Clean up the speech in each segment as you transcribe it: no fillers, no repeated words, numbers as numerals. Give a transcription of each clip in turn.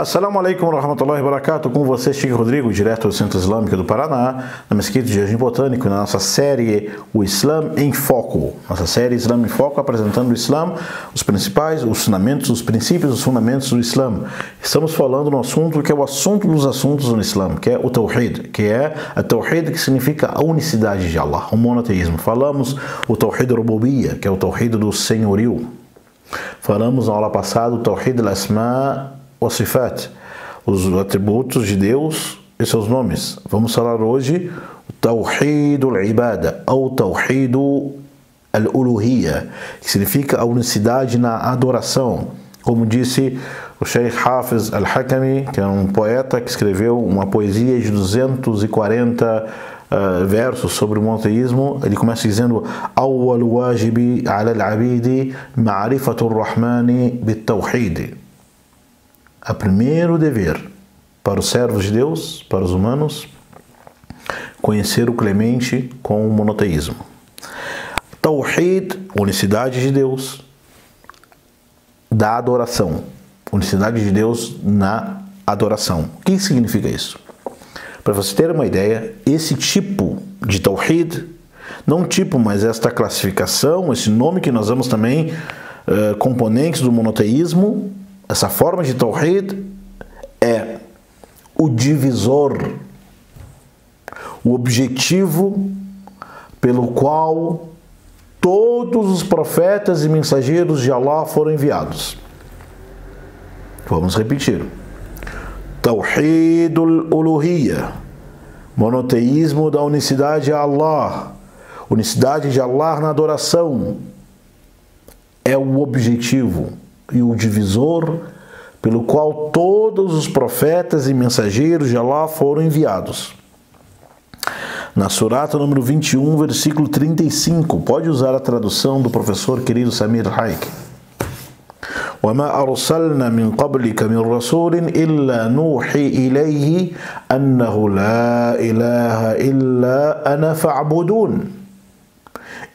Assalamu alaikum wa rahmatullahi wa barakatuh. Com você, Chico Rodrigo, direto do Centro Islâmico do Paraná, na Mesquita de Jardim Botânico, na nossa série O Islã em Foco. Nossa série Islã em Foco, apresentando o Islã, os principais, os fundamentos, os princípios, os fundamentos do Islã. Estamos falando no assunto que é o assunto dos assuntos no Islã, que é o Tawhid, que é a Tawhid, que significa a unicidade de Allah, o monoteísmo. Falamos o Tawhid Rububiyya, que é o Tawhid do senhorio. Falamos na aula passada o Tawhid al-Asma wa Sifat, os atributos de Deus e seus nomes. Vamos falar hoje o Tawhid al-Ibada, ou Tawhid al-Uluhiyya, que significa a unicidade na adoração. Como disse o Sheikh Hafiz al-Hakami, que é um poeta que escreveu uma poesia de 240 versos sobre o monoteísmo. Ele começa dizendo: Awwal wajibi ala al-abidi ma'rifatu ar-Rahmani bit-Tawhid. O primeiro dever para os servos de Deus, para os humanos, conhecer o Clemente com o monoteísmo. Tawhid, unicidade de Deus, da adoração. Unicidade de Deus na adoração. O que significa isso? Para você ter uma ideia, esse tipo de Tawhid, não tipo, mas esta classificação, esse nome que nós damos também, componentes do monoteísmo, essa forma de Tawhid é o divisor, o objetivo pelo qual todos os profetas e mensageiros de Allah foram enviados. Vamos repetir. Tawhid al-Uluhiyya, monoteísmo da unicidade a Allah, unicidade de Allah na adoração, é o objetivo e o divisor pelo qual todos os profetas e mensageiros de Allah foram enviados. Na surata número 21, versículo 35, pode usar a tradução do professor querido Samir Haik. وَمَا أَرْسَلْنَا مِنْ قَبْلِكَ مِنْ رَسُولٍ إِلَّا نُوحِي إِلَيْهِ أَنَّهُ لَا إِلَهَ إِلَّا أَنَا فَاعْبُدُونَ.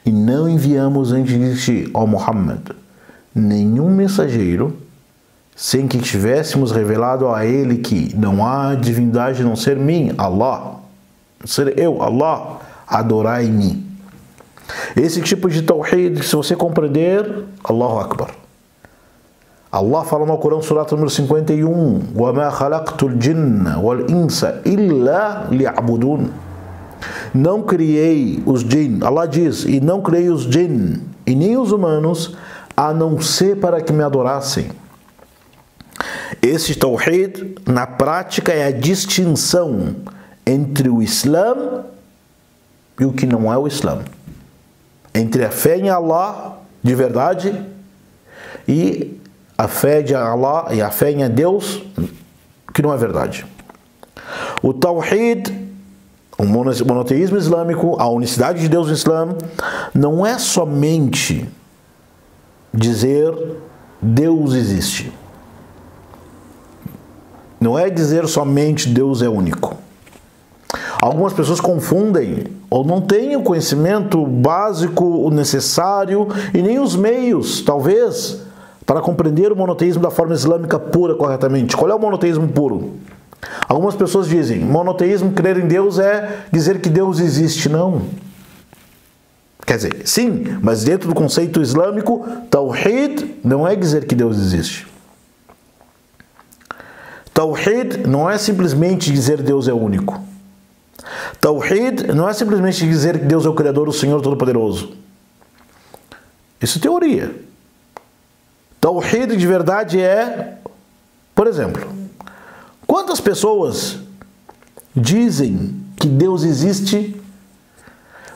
E não enviamos antes de ti, ó Muhammad, nenhum mensageiro, sem que tivéssemos revelado a ele que não há divindade a não ser mim, Allah, não ser eu, Allah, adorai-me. Esse tipo de Tawhid, se você compreender, Allahu Akbar. Allah fala no Corão, surata número 51, وَمَا خَلَقْتُ الْجِنَّ وَالْإِنسَ إِلَّا لِيَعْبُدُونَ. Não criei os jinn, Allah diz, e não criei os jinn, e nem os humanos, a não ser para que me adorassem. Esse Tawhid, na prática, é a distinção entre o Islã e o que não é o Islã. Entre a fé em Allah, de verdade, e a fé de Allah e a fé em Deus, que não é verdade. O Tawhid, o monoteísmo islâmico, a unicidade de Deus no Islã, não é somente dizer Deus existe. Não é dizer somente Deus é único. Algumas pessoas confundem ou não têm o conhecimento básico, o necessário e nem os meios, talvez, para compreender o monoteísmo da forma islâmica pura corretamente. Qual é o monoteísmo puro? Algumas pessoas dizem, monoteísmo, crer em Deus, é dizer que Deus existe. Não. Quer dizer, sim, mas dentro do conceito islâmico, Tawhid não é dizer que Deus existe. Tawhid não é simplesmente dizer Deus é único. Tawhid não é simplesmente dizer que Deus é o Criador, o Senhor Todo-Poderoso. Isso é teoria. Tawhid de verdade é, por exemplo, quantas pessoas dizem que Deus existe,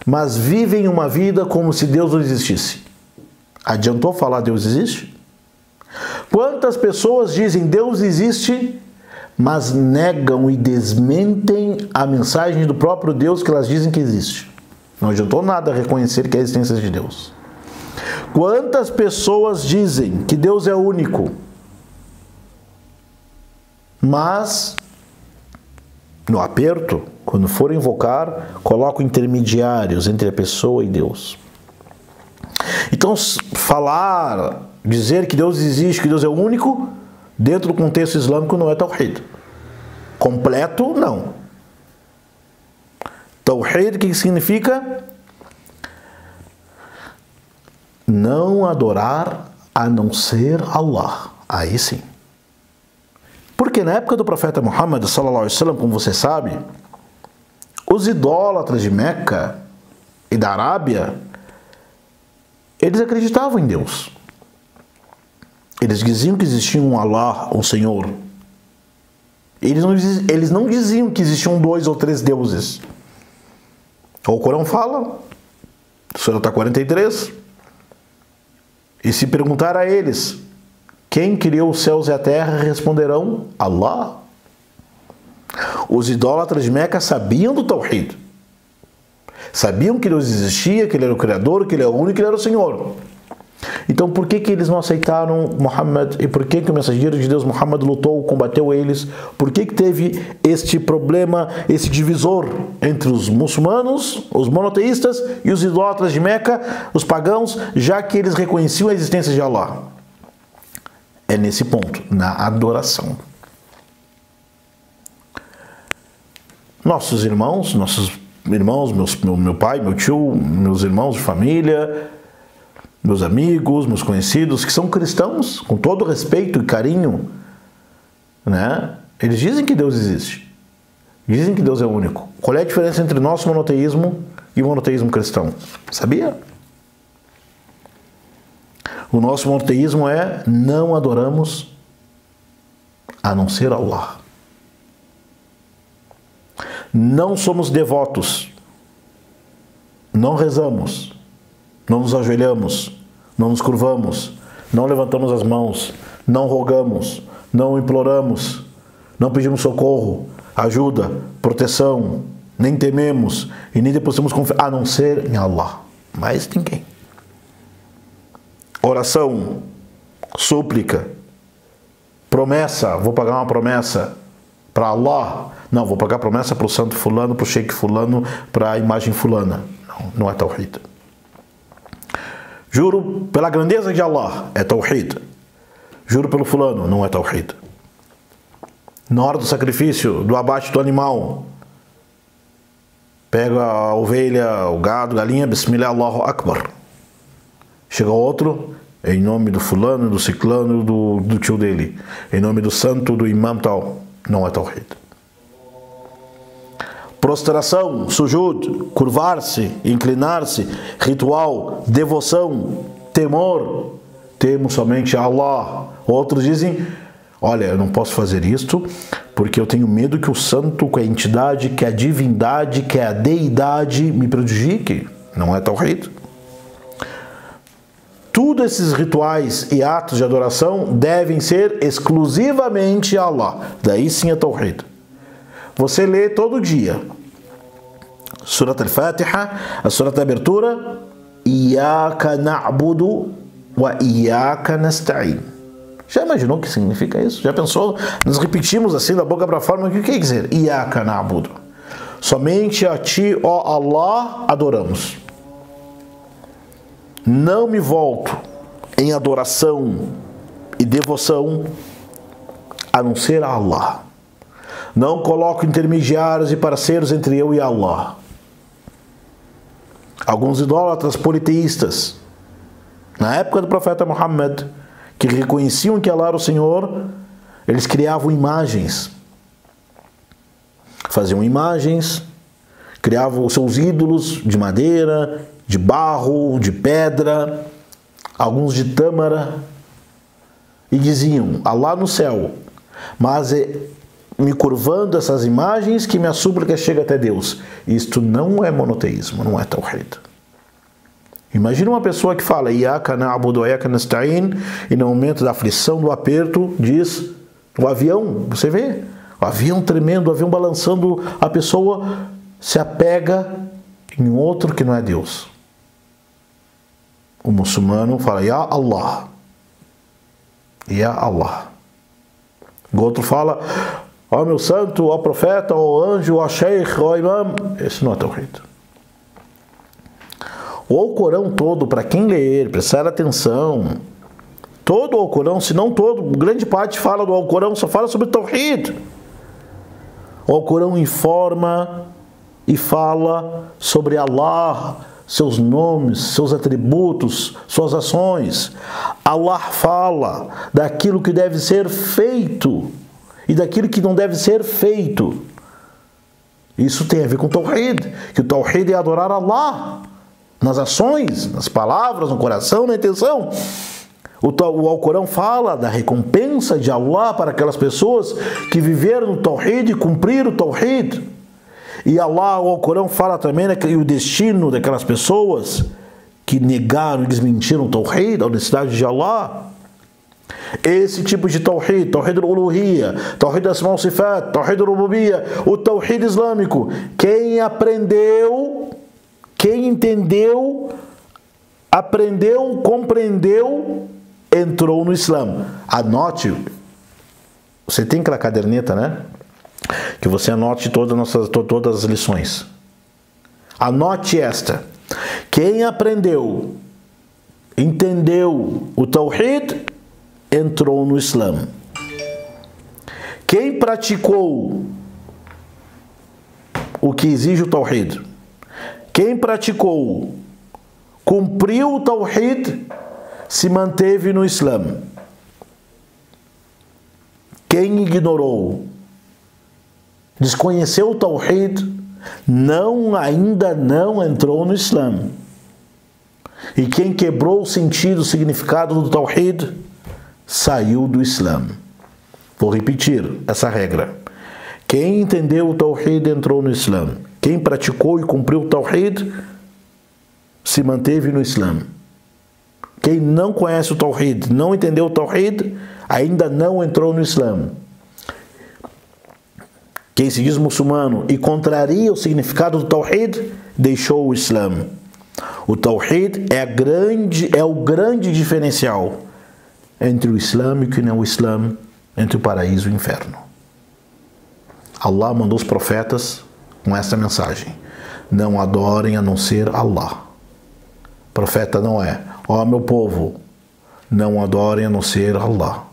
mas vivem uma vida como se Deus não existisse? Adiantou falar Deus existe? Quantas pessoas dizem Deus existe, mas negam e desmentem a mensagem do próprio Deus que elas dizem que existe? Não adiantou nada reconhecer que é a existência de Deus. Quantas pessoas dizem que Deus é único, mas no aperto, quando for invocar, colocam intermediários entre a pessoa e Deus? Então, falar, dizer que Deus existe, que Deus é único, dentro do contexto islâmico, não é Tawhid. Completo, não. Tawhid, o que significa? Não adorar a não ser Allah. Aí sim. Porque na época do profeta Muhammad, sallallahu alaihi wasallam, como você sabe, os idólatras de Meca e da Arábia, eles acreditavam em Deus. Eles diziam que existia um Allah, um Senhor. Eles não diziam que existiam 2 ou 3 deuses. O Corão fala, Surah 43, e se perguntar a eles, quem criou os céus e a terra, responderão, Allah. Os idólatras de Meca sabiam do Tawhid. Sabiam que Deus existia, que Ele era o Criador, que Ele é o único, que Ele era o Senhor. Então por que eles não aceitaram Muhammad? E por que o mensageiro de Deus Muhammad lutou, combateu eles? Por que teve este problema, esse divisor entre os muçulmanos, os monoteístas e os idólatras de Meca, os pagãos, já que eles reconheciam a existência de Allah? É nesse ponto, na adoração. Nossos irmãos, meu pai, meu tio, meus irmãos de família, meus amigos, meus conhecidos, que são cristãos, com todo respeito e carinho, né? Eles dizem que Deus existe. Dizem que Deus é único. Qual é a diferença entre nosso monoteísmo e o monoteísmo cristão? Sabia? O nosso monoteísmo é não adoramos a não ser Allah. Não somos devotos. Não rezamos. Não nos ajoelhamos, não nos curvamos, não levantamos as mãos, não rogamos, não imploramos, não pedimos socorro, ajuda, proteção, nem tememos e nem depositamos confiança, a não ser em Allah. Mais ninguém. Oração, súplica, promessa, vou pagar uma promessa para Allah. Não, vou pagar promessa para o santo fulano, para o sheik fulano, para a imagem fulana. Não é Tawhid. Juro pela grandeza de Allah, é Tawhid. Juro pelo fulano, não é Tawhid. Na hora do sacrifício, do abate do animal, pega a ovelha, o gado, a galinha, Bismillah, Allahu Akbar. Chega outro, em nome do fulano, do ciclano, do tio dele, em nome do santo, do imam tal, não é Tawhid. Prostração, sujud, curvar-se, inclinar-se, ritual, devoção, temor, temo somente a Allah. Outros dizem, olha, eu não posso fazer isto porque eu tenho medo que o santo, que a entidade, que a divindade, que a deidade me prejudique. Não é Tawhid. Todos esses rituais e atos de adoração devem ser exclusivamente a Allah. Daí sim é Tawhid. Você lê todo dia Surat al-Fatiha, a Surat da abertura, Iyaka na'budu wa Iyaka nasta'in. Já imaginou o que significa isso? Já pensou? Nós repetimos assim da boca para fora, mas o que quer dizer? Iyaka na'budu. Somente a ti, ó Allah, adoramos. Não me volto em adoração e devoção a não ser a Allah. Não coloco intermediários e parceiros entre eu e Allah. Alguns idólatras politeístas, na época do profeta Muhammad, que reconheciam que Allah era o Senhor, eles criavam imagens. Faziam imagens, criavam os seus ídolos de madeira, de barro, de pedra, alguns de tâmara, e diziam, Allah no céu, mas me curvando essas imagens que minha súplica chega até Deus. Isto não é monoteísmo, não é Tawhid. Imagina uma pessoa que fala Iyaka na'budu wa Iyaka nasta'in e no momento da aflição, do aperto, diz o avião, você vê? O avião tremendo, o avião balançando, a pessoa se apega em outro que não é Deus. O muçulmano fala Ya Allah. Ya Allah. O outro fala ó meu santo, ó profeta, ó anjo, ó sheikh, ó imam. Esse não é Tawhid. O Corão todo, para quem ler, prestar atenção, Todo o Alcorão, se não todo, grande parte fala do Alcorão, só fala sobre Tawhid. O Alcorão informa e fala sobre Allah, seus nomes, seus atributos, suas ações. Allah fala daquilo que deve ser feito e daquilo que não deve ser feito. Isso tem a ver com o Tawhid, que o Tawhid é adorar Allah nas ações, nas palavras, no coração, na intenção. O Alcorão fala da recompensa de Allah para aquelas pessoas que viveram no Tawhid e cumpriram o Tawhid. E Allah, o Alcorão fala também o destino daquelas pessoas que negaram e desmentiram o Tawhid, a unicidade de Allah. Esse tipo de Tawhid, Tawhid al-Uluhiyya, Tawhid al-Asma wa Sifat, Tawhid al-Rububiyya, o Tawhid islâmico, quem aprendeu, quem entendeu, aprendeu, compreendeu, entrou no Islã. Anote, você tem aquela caderneta, né? Que você anote todas as lições. Anote esta. Quem aprendeu, entendeu o Tawhid, entrou no Islã. Quem praticou o que exige o Tawhid, quem praticou, cumpriu o Tawhid, se manteve no Islã. Quem ignorou, desconheceu o Tawhid, ainda não entrou no Islã. E quem quebrou o sentido, o significado do Tawhid, saiu do Islã. Vou repetir essa regra. Quem entendeu o Tawhid entrou no Islã. Quem praticou e cumpriu o Tawhid se manteve no Islã. Quem não conhece o Tawhid, não entendeu o Tawhid, ainda não entrou no Islã. Quem se diz muçulmano e contraria o significado do Tawhid, deixou o Islã. O Tawhid é o grande diferencial entre o islâmico e não o Islã, entre o paraíso e o inferno. Allah mandou os profetas com essa mensagem: não adorem a não ser Allah. Profeta não é: ó meu povo, não adorem a não ser Allah.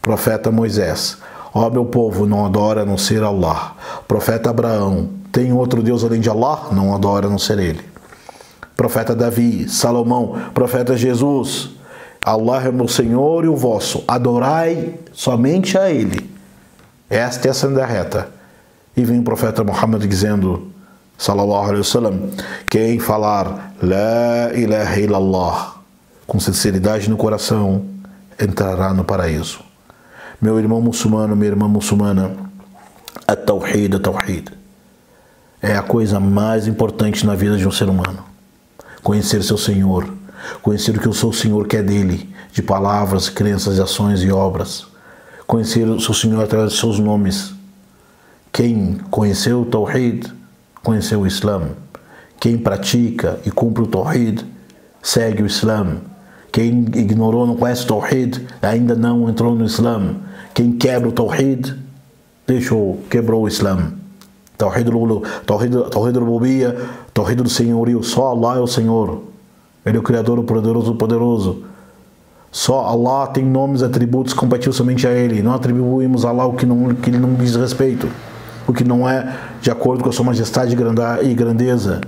Profeta Moisés: ó meu povo, não adora a não ser Allah. Profeta Abraão: tem outro Deus além de Allah? Não adora a não ser Ele. Profeta Davi, Salomão, profeta Jesus: Allah é o meu Senhor e o vosso, adorai somente a Ele. Esta é a senda reta. E vem o profeta Muhammad dizendo, sallallahu alaihi wasallam, quem falar La ilaha illallah com sinceridade no coração, entrará no paraíso. Meu irmão muçulmano, minha irmã muçulmana, a Tawhid é a coisa mais importante na vida de um ser humano. Conhecer seu Senhor, conhecer o que o seu Senhor quer dele, de palavras, crenças, ações e obras. Conhecer o seu Senhor através de seus nomes. Quem conheceu o Tawhid, conheceu o Islã. Quem pratica e cumpre o Tawhid, segue o Islã. Quem ignorou, não conhece o Tawhid, ainda não entrou no Islã. Quem quebra o Tawhid, quebrou o Islã. Tawhid al-Rububiyya, Tawhid do senhorio, só Allah é o Senhor. Ele é o Criador, o Poderoso. Só Allah tem nomes e atributos compatíveis somente a Ele. Não atribuímos a Allah o que Ele não diz respeito, o que não é de acordo com a sua majestade e grandeza.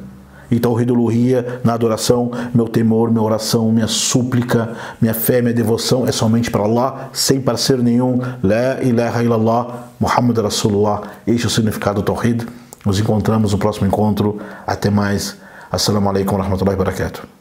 E Tawhid al-Uluhiyya, na adoração, meu temor, minha oração, minha súplica, minha fé, minha devoção é somente para Allah, sem parceiro nenhum. La ilaha illallah, Muhammad Rasulullah. Este é o significado do Tawhid. Nos encontramos no próximo encontro. Até mais. Assalamu alaikum wa rahmatullahi wa barakatuh.